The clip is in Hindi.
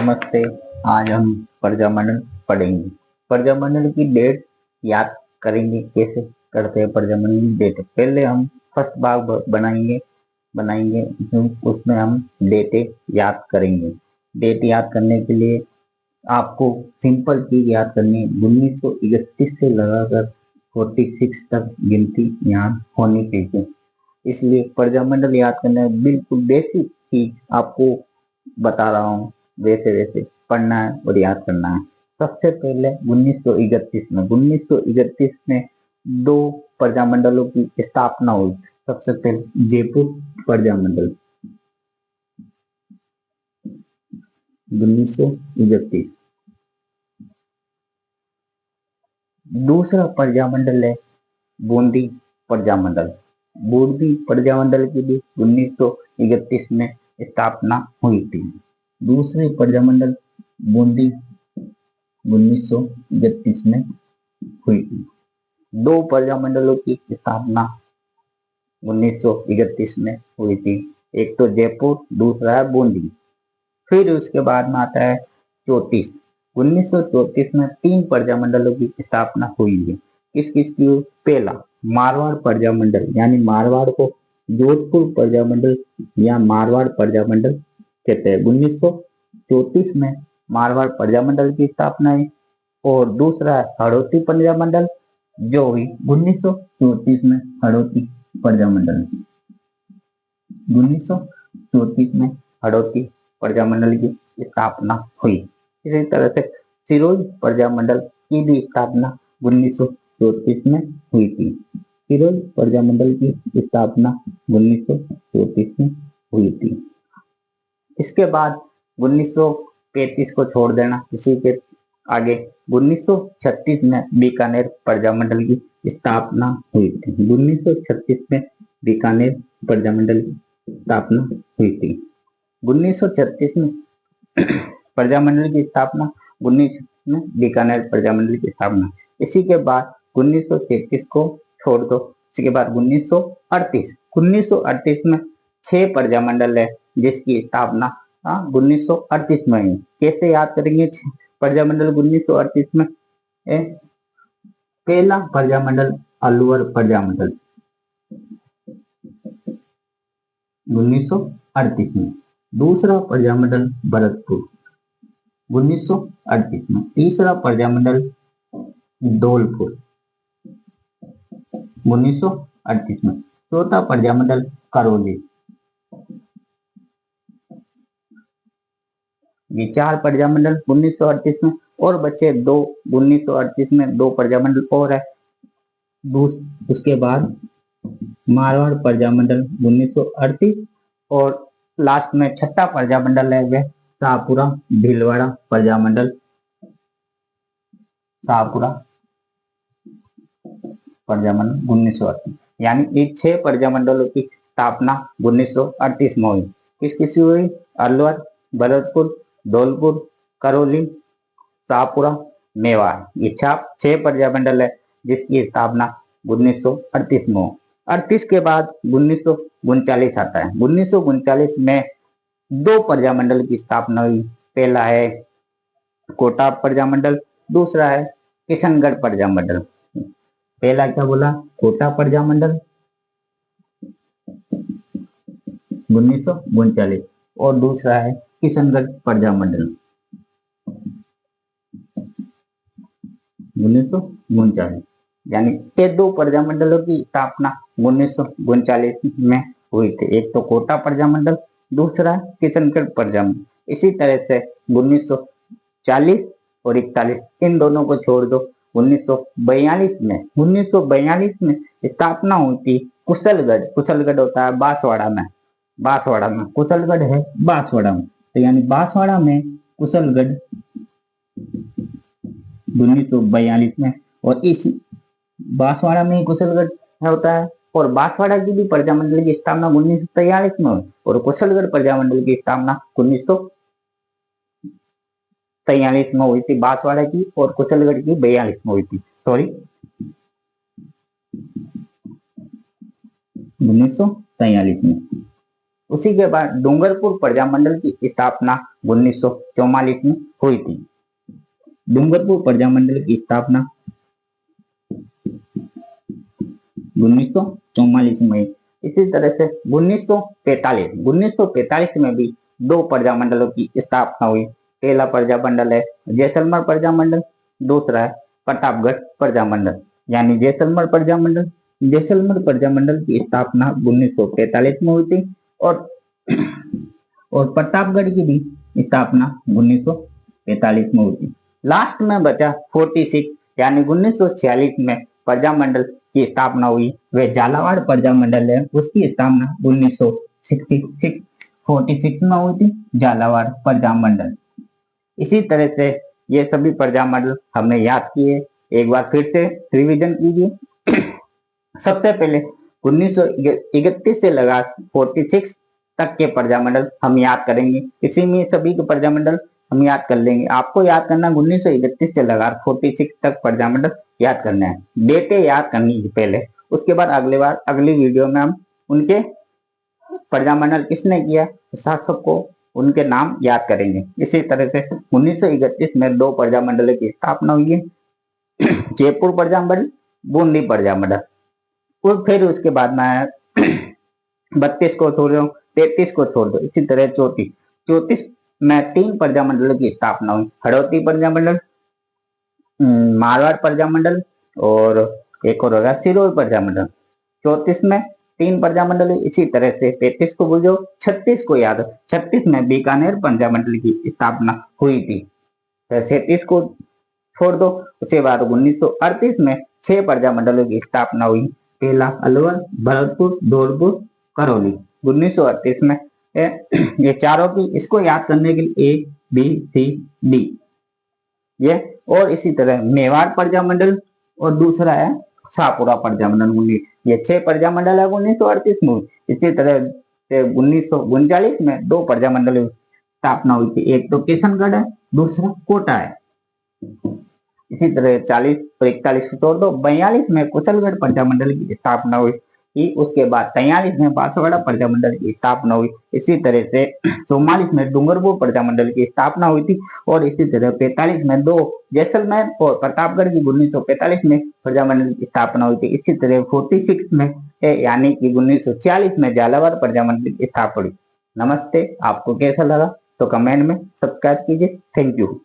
नमस्ते। आज हम प्रजामंडल पढ़ेंगे। प्रजामंडल की डेट याद करेंगे। कैसे करते हैं प्रजामंडल की डेट? पहले हम फर्स्ट भाग बनाएंगे बनाएंगे उसमें हम डेटें याद करेंगे। डेट याद करने के लिए आपको सिंपल चीज याद करनी है। 1931 से लगाकर 46 तक गिनती यहाँ होनी चाहिए। इसलिए प्रजामंडल याद करना है, बिल्कुल बेसिक चीज आपको बता रहा हूँ। वैसे वैसे पढ़ना है और याद करना है। सबसे पहले 1931 में दो प्रजामंडलों की स्थापना हुई। सबसे पहले जयपुर प्रजामंडल 1931। दूसरा प्रजामंडल है बूंदी प्रजामंडल। बूंदी प्रजामंडल की भी 1931 में स्थापना हुई थी। दूसरे प्रजामंडल बूंदी 1931 में हुई थी। दो प्रजामंडलों की स्थापना 1931 में हुई थी। एक तो जयपुर, दूसरा है बूंदी। फिर उसके बाद में आता है 34। 1934 में तीन प्रजामंडलों की स्थापना हुई है। किस किस की? पहला मारवाड़ प्रजामंडल, यानी मारवाड़ को जोधपुर प्रजामंडल या मारवाड़ प्रजामंडल कहते हैं। 1934 में मारवाड़ प्रजामंडल की स्थापना है। और दूसरा है हड़ौती प्रजामंडल, जो हुई 1934 में। हड़ौती प्रजामंडल 1934 में हड़ौती प्रजामंडल की स्थापना हुई। इसी तरह से सिरोही प्रजामंडल की भी स्थापना 1934 में हुई थी। सिरोही प्रजामंडल की स्थापना 1934 में हुई थी। इसके बाद 1935 को छोड़ देना। इसी के आगे 1936 में बीकानेर प्रजामंडल की स्थापना हुई थी। 1936 में बीकानेर प्रजामंडल की स्थापना हुई थी। 1936 में प्रजामंडल की स्थापना, 19 में बीकानेर प्रजामंडल की स्थापना। इसी के बाद 1933 को छोड़ दो। इसी के बाद 1938 में 6 प्रजामंडल है जिसकी स्थापना 1938 में हुई। कैसे याद करेंगे प्रजामंडल 1938 में? पहला प्रजामंडल अलवर प्रजामंडल 1938 में। दूसरा प्रजामंडल भरतपुर 1938 में। तीसरा प्रजामंडल धौलपुर 1938 में। चौथा प्रजामंडल करौली। ये 4 प्रजामंडल 1938 में। और बचे 2 1938 में 2 प्रजामंडल और है। उसके बाद मारवाड़ प्रजामंडल 1938 और लास्ट में छठा प्रजामंडल है वह शाहपुरा भीलवाड़ा प्रजामंडल। शाहपुरा प्रजामंडल 1938। यानी ये 6 प्रजामंडलों की स्थापना 1938 में हुई। किस किस हुई? अलवर, भरतपुर, धौलपुर, करौली, शाहपुरा, मेवाड़। ये 6 प्रजामंडल है जिसकी स्थापना 1938 में हो। 38 के बाद 1939 आता है। 1939 में 2 प्रजामंडल की स्थापना हुई। पहला है कोटा प्रजामंडल, दूसरा है किशनगढ़ प्रजामंडल। पहला क्या बोला? कोटा प्रजामंडल 1939 और दूसरा है किशनगढ़ प्रजामंडल 1939। यानी ये 2 प्रजामंडलों की स्थापना 1939 में हुई थी। एक तो कोटा प्रजामंडल, दूसरा किशनगढ़ प्रजामंडल। इसी तरह से 1940 और 41 इन दोनों को छोड़ दो। 1942 में स्थापना हुई थी कुशलगढ़। कुशलगढ़ होता है बांसवाड़ा में। कुशलगढ़ है बांसवाड़ा में। तो यानी बांसवाड़ा में कुशलगढ़ 1942 में। और इस बांसवाड़ा में कुशलगढ़ होता है। और बांसवाड़ा की भी प्रजामंडल की स्थापना 1943 में हुई और कुशलगढ़ प्रजामंडल की स्थापना 1943 में हुई थी। बांसवाड़ा की और कुशलगढ़ की 42 में हुई थी। सॉरी, 1943 में। उसी के बाद डूंगरपुर प्रजामंडल की स्थापना 1944 में हुई थी। डूंगरपुर प्रजामंडल की स्थापना 1944 में। इसी तरह से 1945 में भी दो प्रजामंडलों की स्थापना हुई। पहला प्रजामंडल है जैसलमेर प्रजामंडल, दूसरा है प्रतापगढ़ प्रजामंडल। यानी जैसलमेर प्रजामंडल की स्थापना 1945 में हुई थी और प्रतापगढ़ की भी स्थापना 1945 में हुई थी। लास्ट में बचा 46 यानी 1946 में प्रजामंडल की स्थापना हुई, वह झालावाड़ प्रजामंडल है। उसकी स्थापना 1946 में हुई थी, झालावाड़ प्रजामंडल। इसी तरह से ये सभी प्रजामंडल हमने याद किए, एक बार फिर से रिवीजन कीजिए। सबसे पहले 1931 से लगा 46 तक के प्रजामंडल हम याद करेंगे। इसी में सभी के प्रजामंडल हम याद कर लेंगे। आपको याद करना 1931 से लगा 46 तक प्रजामंडल याद करना है, डेटें याद करनी है पहले। उसके बाद अगली वीडियो में हम उनके प्रजामंडल किसने किया, शासक को उनके नाम याद करेंगे। इसी तरह से 1931 में दो प्रजामंडल की स्थापना हुई है, जयपुर प्रजामंडल, बूंदी प्रजामंडल। और फिर उसके बाद में 32 को छोड़ दो, 33 को छोड़ दो। इसी तरह 34 में तीन प्रजामंडलों की स्थापना हुई, हड़ौती प्रजामंडल, मारवाड़ प्रजामंडल और एक और होगा सिरोही प्रजामंडल। 34 में तीन प्रजामंडल। इसी तरह से 33 को भूल जाओ, 36 को याद। 36 में बीकानेर प्रजामंडल की स्थापना हुई थी। 37 को छोड़ दो। उसके बाद 1938 में 6 प्रजामंडलों की स्थापना हुई। पहला अलवर, भरतपुर, धौलपुर, करौली। 1938 में ये चारों की, इसको याद करने के लिए A, B, C, D ये। और इसी तरह मेवाड़ प्रजामंडल और दूसरा है शाहपुरा प्रजामंडल। ये 6 प्रजामंडल है 1938 में। इसी तरह 1939 में दो प्रजामंडल की स्थापना हुई थी, एक तो किशनगढ़ है, दूसरा कोटा है। इसी तरह 40 और 41 को छोड़ दो। 42 में कुशलगढ़ प्रजामंडल की स्थापना हुई। उसके बाद 43 में बांसवाड़ा प्रजामंडल की स्थापना हुई। इसी तरह से 44 में डूंगरपुर प्रजामंडल की स्थापना हुई थी। और इसी तरह 45 में दो जैसलमेर और प्रतापगढ़ की 1945 में प्रजामंडल की स्थापना हुई थी। इसी तरह 46 में यानी कि 1946 में झालावाड़ प्रजामंडल की स्थापना हुई। नमस्ते, आपको कैसा लगा तो कमेंट में सब्सक्राइब कीजिए। Thank you.